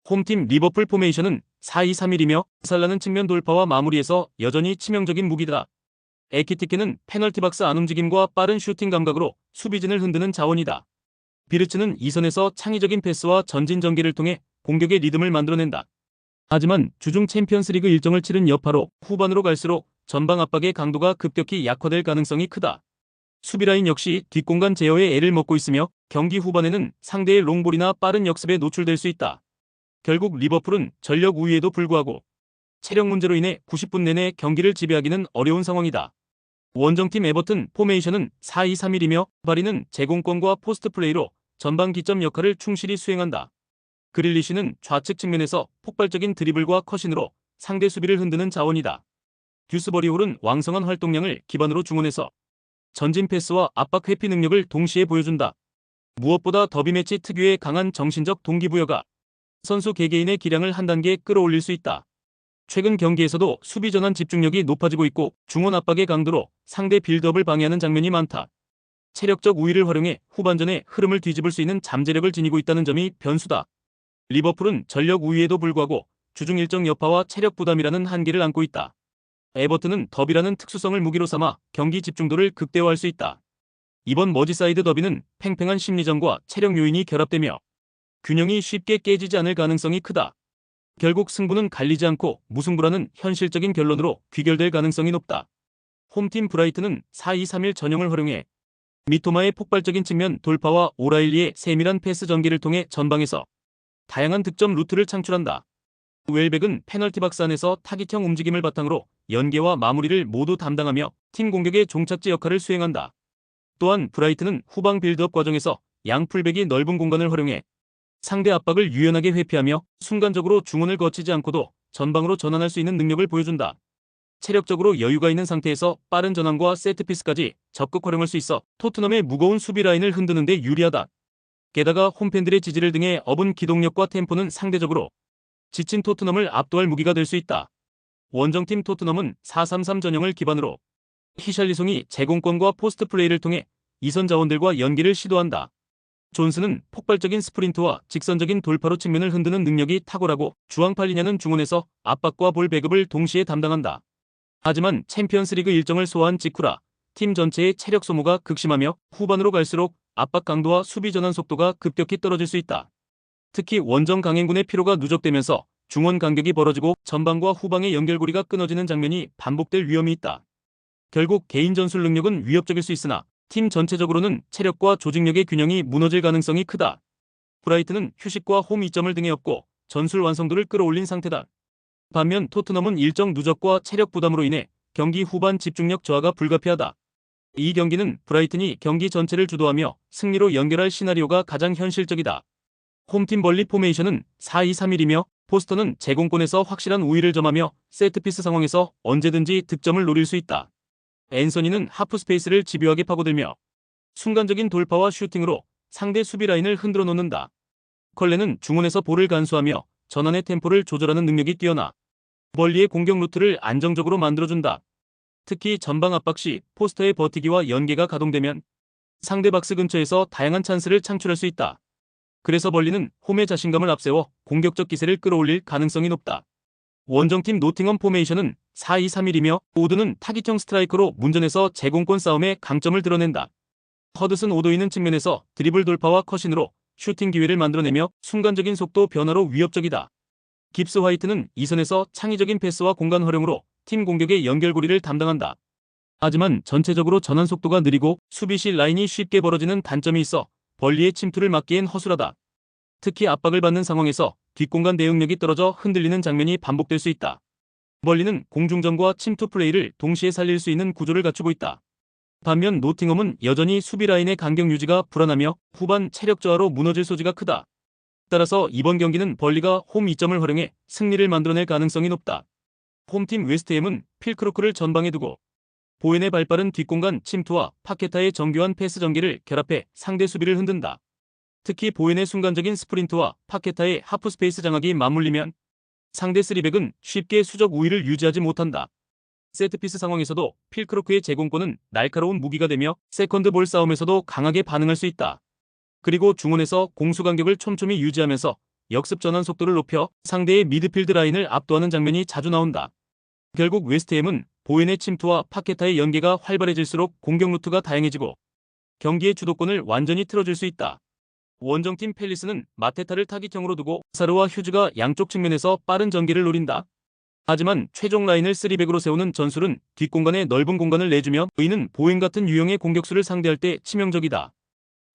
홈팀 리버풀 포메이션은 4-2-3-1이며 살라는 측면 돌파와 마무리에서 여전히 치명적인 무기다. 에키티케는 페널티 박스 안 움직임과 빠른 슈팅 감각으로 수비진을 흔드는 자원이다. 비르츠는 이선에서 창의적인 패스와 전진 전개를 통해 공격의 리듬을 만들어낸다. 하지만 주중 챔피언스리그 일정을 치른 여파로 후반으로 갈수록 전방 압박의 강도가 급격히 약화될 가능성이 크다. 수비라인 역시 뒷공간 제어에 애를 먹고 있으며 경기 후반에는 상대의 롱볼이나 빠른 역습에 노출될 수 있다. 결국 리버풀은 전력 우위에도 불구하고 체력 문제로 인해 90분 내내 경기를 지배하기는 어려운 상황이다. 원정팀 에버튼 포메이션은 4-2-3-1이며 바리는 제공권과 포스트 플레이로 전방 기점 역할을 충실히 수행한다. 그릴리쉬는 좌측 측면에서 폭발적인 드리블과 컷신으로 상대 수비를 흔드는 자원이다. 듀스버리 홀은 왕성한 활동량을 기반으로 중원에서 전진 패스와 압박 회피 능력을 동시에 보여준다. 무엇보다 더비 매치 특유의 강한 정신적 동기부여가 선수 개개인의 기량을 한 단계 끌어올릴 수 있다. 최근 경기에서도 수비 전환 집중력이 높아지고 있고 중원 압박의 강도로 상대 빌드업을 방해하는 장면이 많다. 체력적 우위를 활용해 후반전에 흐름을 뒤집을 수 있는 잠재력을 지니고 있다는 점이 변수다. 리버풀은 전력 우위에도 불구하고 주중 일정 여파와 체력 부담이라는 한계를 안고 있다. 에버튼은 더비라는 특수성을 무기로 삼아 경기 집중도를 극대화할 수 있다. 이번 머지사이드 더비는 팽팽한 심리전과 체력 요인이 결합되며 균형이 쉽게 깨지지 않을 가능성이 크다. 결국 승부는 갈리지 않고 무승부라는 현실적인 결론으로 귀결될 가능성이 높다. 홈팀 브라이튼은 4-2-3-1 전형을 활용해 미토마의 폭발적인 측면 돌파와 오라일리의 세밀한 패스 전개를 통해 전방에서 다양한 득점 루트를 창출한다. 웰백은 페널티 박스 안에서 타깃형 움직임을 바탕으로 연계와 마무리를 모두 담당하며 팀 공격의 종착지 역할을 수행한다. 또한 브라이튼은 후방 빌드업 과정에서 양 풀백이 넓은 공간을 활용해 상대 압박을 유연하게 회피하며 순간적으로 중원을 거치지 않고도 전방으로 전환할 수 있는 능력을 보여준다. 체력적으로 여유가 있는 상태에서 빠른 전환과 세트피스까지 적극 활용할 수 있어 토트넘의 무거운 수비 라인을 흔드는 데 유리하다. 게다가 홈팬들의 지지를 등에 업은 기동력과 템포는 상대적으로 지친 토트넘을 압도할 무기가 될 수 있다. 원정팀 토트넘은 4-3-3 전형을 기반으로 히샬리송이 제공권과 포스트 플레이를 통해 이선 자원들과 연기를 시도한다. 존스는 폭발적인 스프린트와 직선적인 돌파로 측면을 흔드는 능력이 탁월하고 주앙팔리냐는 중원에서 압박과 볼 배급을 동시에 담당한다. 하지만 챔피언스리그 일정을 소화한 직후라 팀 전체의 체력 소모가 극심하며 후반으로 갈수록 압박 강도와 수비 전환 속도가 급격히 떨어질 수 있다. 특히 원정 강행군의 피로가 누적되면서 중원 간격이 벌어지고 전방과 후방의 연결고리가 끊어지는 장면이 반복될 위험이 있다. 결국 개인 전술 능력은 위협적일 수 있으나 팀 전체적으로는 체력과 조직력의 균형이 무너질 가능성이 크다. 브라이튼은 휴식과 홈 이점을 등에 업고 전술 완성도를 끌어올린 상태다. 반면 토트넘은 일정 누적과 체력 부담으로 인해 경기 후반 집중력 저하가 불가피하다. 이 경기는 브라이튼이 경기 전체를 주도하며 승리로 연결할 시나리오가 가장 현실적이다. 홈팀 벌리 포메이션은 4-2-3-1이며 포스터는 제공권에서 확실한 우위를 점하며 세트피스 상황에서 언제든지 득점을 노릴 수 있다. 앤서니는 하프 스페이스를 집요하게 파고들며 순간적인 돌파와 슈팅으로 상대 수비 라인을 흔들어 놓는다. 컬레는 중원에서 볼을 간수하며 전환의 템포를 조절하는 능력이 뛰어나 벌리의 공격 루트를 안정적으로 만들어준다. 특히 전방 압박 시 포스터의 버티기와 연계가 가동되면 상대 박스 근처에서 다양한 찬스를 창출할 수 있다. 그래서 벌리는 홈의 자신감을 앞세워 공격적 기세를 끌어올릴 가능성이 높다. 원정팀 노팅엄 포메이션은 4-2-3-1이며 오드는 타깃형 스트라이커로 문전에서 제공권 싸움에 강점을 드러낸다. 허드슨 오도이는 측면에서 드리블 돌파와 컷신으로 슈팅 기회를 만들어내며 순간적인 속도 변화로 위협적이다. 깁스 화이트는 이선에서 창의적인 패스와 공간 활용으로 팀 공격의 연결고리를 담당한다. 하지만 전체적으로 전환 속도가 느리고 수비시 라인이 쉽게 벌어지는 단점이 있어 벌리의 침투를 막기엔 허술하다. 특히 압박을 받는 상황에서 뒷공간 대응력이 떨어져 흔들리는 장면이 반복될 수 있다. 벌리는 공중전과 침투 플레이를 동시에 살릴 수 있는 구조를 갖추고 있다. 반면 노팅엄은 여전히 수비 라인의 간격 유지가 불안하며 후반 체력 저하로 무너질 소지가 크다. 따라서 이번 경기는 벌리가 홈 이점을 활용해 승리를 만들어낼 가능성이 높다. 홈팀 웨스트햄은 필크로크를 전방에 두고 보엔의 발빠른 뒷공간 침투와 파케타의 정교한 패스 전개를 결합해 상대 수비를 흔든다. 특히 보엔의 순간적인 스프린트와 파케타의 하프 스페이스 장악이 맞물리면 상대 3백은 쉽게 수적 우위를 유지하지 못한다. 세트피스 상황에서도 필크로크의 제공권은 날카로운 무기가 되며 세컨드 볼 싸움에서도 강하게 반응할 수 있다. 그리고 중원에서 공수 간격을 촘촘히 유지하면서 역습 전환 속도를 높여 상대의 미드필드 라인을 압도하는 장면이 자주 나온다. 결국 웨스트햄은 보웬의 침투와 파케타의 연계가 활발해질수록 공격 루트가 다양해지고 경기의 주도권을 완전히 틀어줄 수 있다. 원정팀 팰리스는 마테타를 타깃형으로 두고 사르와 휴즈가 양쪽 측면에서 빠른 전개를 노린다. 하지만 최종 라인을 3백으로 세우는 전술은 뒷공간에 넓은 공간을 내주며 이는 보웬 같은 유형의 공격수를 상대할 때 치명적이다.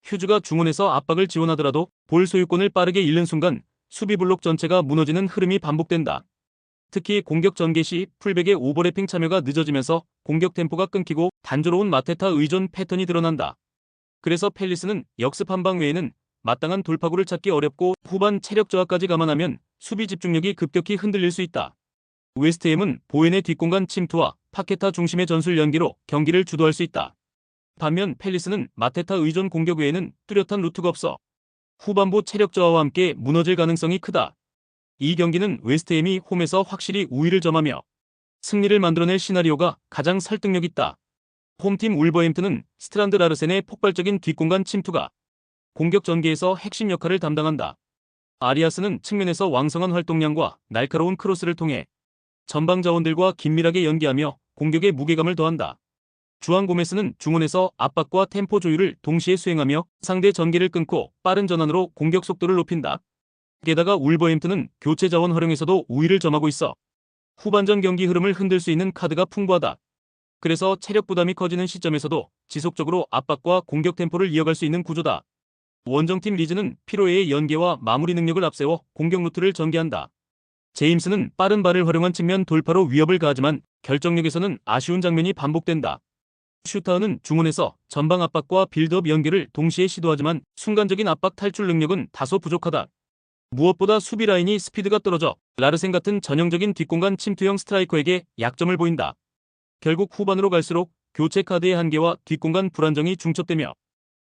휴즈가 중원에서 압박을 지원하더라도 볼 소유권을 빠르게 잃는 순간 수비 블록 전체가 무너지는 흐름이 반복된다. 특히 공격 전개 시 풀백의 오버래핑 참여가 늦어지면서 공격 템포가 끊기고 단조로운 마테타 의존 패턴이 드러난다. 그래서 팰리스는 역습 한 방 외에는 마땅한 돌파구를 찾기 어렵고 후반 체력 저하까지 감안하면 수비 집중력이 급격히 흔들릴 수 있다. 웨스트햄은 보웬의 뒷공간 침투와 파케타 중심의 전술 연기로 경기를 주도할 수 있다. 반면 팰리스는 마테타 의존 공격 외에는 뚜렷한 루트가 없어 후반부 체력 저하와 함께 무너질 가능성이 크다. 이 경기는 웨스트햄이 홈에서 확실히 우위를 점하며 승리를 만들어낼 시나리오가 가장 설득력 있다. 홈팀 울버햄튼은 스트란드 라르센의 폭발적인 뒷공간 침투가 공격 전개에서 핵심 역할을 담당한다. 아리아스는 측면에서 왕성한 활동량과 날카로운 크로스를 통해 전방 자원들과 긴밀하게 연계하며 공격에 무게감을 더한다. 주안 고메스는 중원에서 압박과 템포 조율을 동시에 수행하며 상대 전개를 끊고 빠른 전환으로 공격 속도를 높인다. 게다가 울버햄튼은 교체 자원 활용에서도 우위를 점하고 있어 후반전 경기 흐름을 흔들 수 있는 카드가 풍부하다. 그래서 체력 부담이 커지는 시점에서도 지속적으로 압박과 공격 템포를 이어갈 수 있는 구조다. 원정팀 리즈는 피로에의 연계와 마무리 능력을 앞세워 공격 루트를 전개한다. 제임스는 빠른 발을 활용한 측면 돌파로 위협을 가하지만 결정력에서는 아쉬운 장면이 반복된다. 슈타은은 중원에서 전방 압박과 빌드업 연계를 동시에 시도하지만 순간적인 압박 탈출 능력은 다소 부족하다. 무엇보다 수비 라인이 스피드가 떨어져 라르센 같은 전형적인 뒷공간 침투형 스트라이커에게 약점을 보인다. 결국 후반으로 갈수록 교체 카드의 한계와 뒷공간 불안정이 중첩되며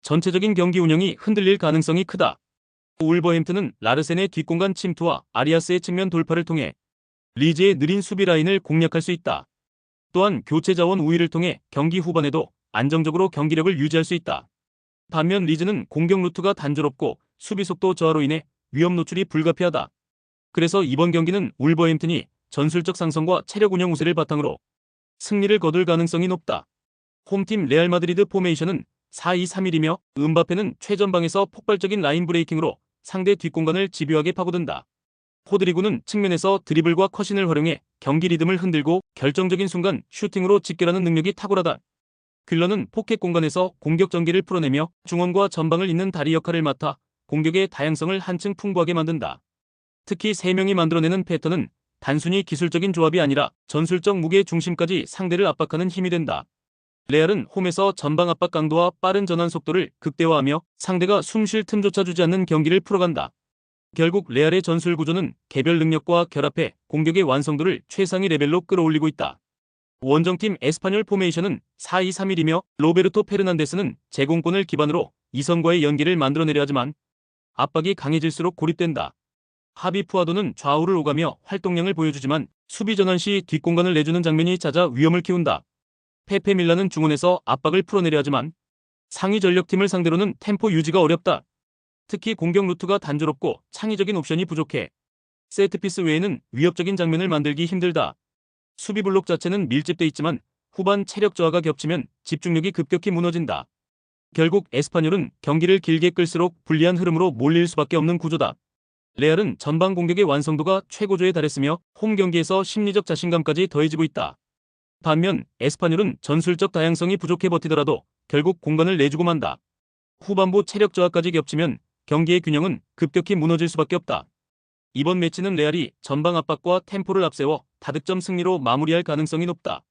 전체적인 경기 운영이 흔들릴 가능성이 크다. 울버햄튼은 라르센의 뒷공간 침투와 아리아스의 측면 돌파를 통해 리즈의 느린 수비 라인을 공략할 수 있다. 또한 교체 자원 우위를 통해 경기 후반에도 안정적으로 경기력을 유지할 수 있다. 반면 리즈는 공격 루트가 단조롭고 수비 속도 저하로 인해 위험 노출이 불가피하다. 그래서 이번 경기는 울버햄튼이 전술적 상성과 체력 운영 우세를 바탕으로 승리를 거둘 가능성이 높다. 홈팀 레알 마드리드 포메이션은 4-2-3-1이며 음바페는 최전방에서 폭발적인 라인 브레이킹으로 상대 뒷공간을 집요하게 파고든다. 호드리구는 측면에서 드리블과 컷신을 활용해 경기 리듬을 흔들고 결정적인 순간 슈팅으로 직결하는 능력이 탁월하다. 퀼러는 포켓 공간에서 공격 전개를 풀어내며 중원과 전방을 잇는 다리 역할을 맡아 공격의 다양성을 한층 풍부하게 만든다. 특히 3명이 만들어내는 패턴은 단순히 기술적인 조합이 아니라 전술적 무게 중심까지 상대를 압박하는 힘이 된다. 레알은 홈에서 전방 압박 강도와 빠른 전환 속도를 극대화하며 상대가 숨 쉴 틈조차 주지 않는 경기를 풀어간다. 결국 레알의 전술 구조는 개별 능력과 결합해 공격의 완성도를 최상위 레벨로 끌어올리고 있다. 원정팀 에스파뇰 포메이션은 4-2-3-1이며 로베르토 페르난데스는 제공권을 기반으로 이선과의 연계를 만들어내려 하지만 압박이 강해질수록 고립된다. 하비 푸아도는 좌우를 오가며 활동량을 보여주지만 수비 전환 시 뒷공간을 내주는 장면이 잦아 위험을 키운다. 페페 밀라는 중원에서 압박을 풀어내려 하지만 상위 전력팀을 상대로는 템포 유지가 어렵다. 특히 공격 루트가 단조롭고 창의적인 옵션이 부족해 세트피스 외에는 위협적인 장면을 만들기 힘들다. 수비 블록 자체는 밀집돼 있지만 후반 체력 저하가 겹치면 집중력이 급격히 무너진다. 결국 에스파뇰은 경기를 길게 끌수록 불리한 흐름으로 몰릴 수밖에 없는 구조다. 레알은 전방 공격의 완성도가 최고조에 달했으며 홈 경기에서 심리적 자신감까지 더해지고 있다. 반면 에스파뇰은 전술적 다양성이 부족해 버티더라도 결국 공간을 내주고 만다. 후반부 체력 저하까지 겹치면 경기의 균형은 급격히 무너질 수밖에 없다. 이번 매치는 레알이 전방 압박과 템포를 앞세워 다득점 승리로 마무리할 가능성이 높다.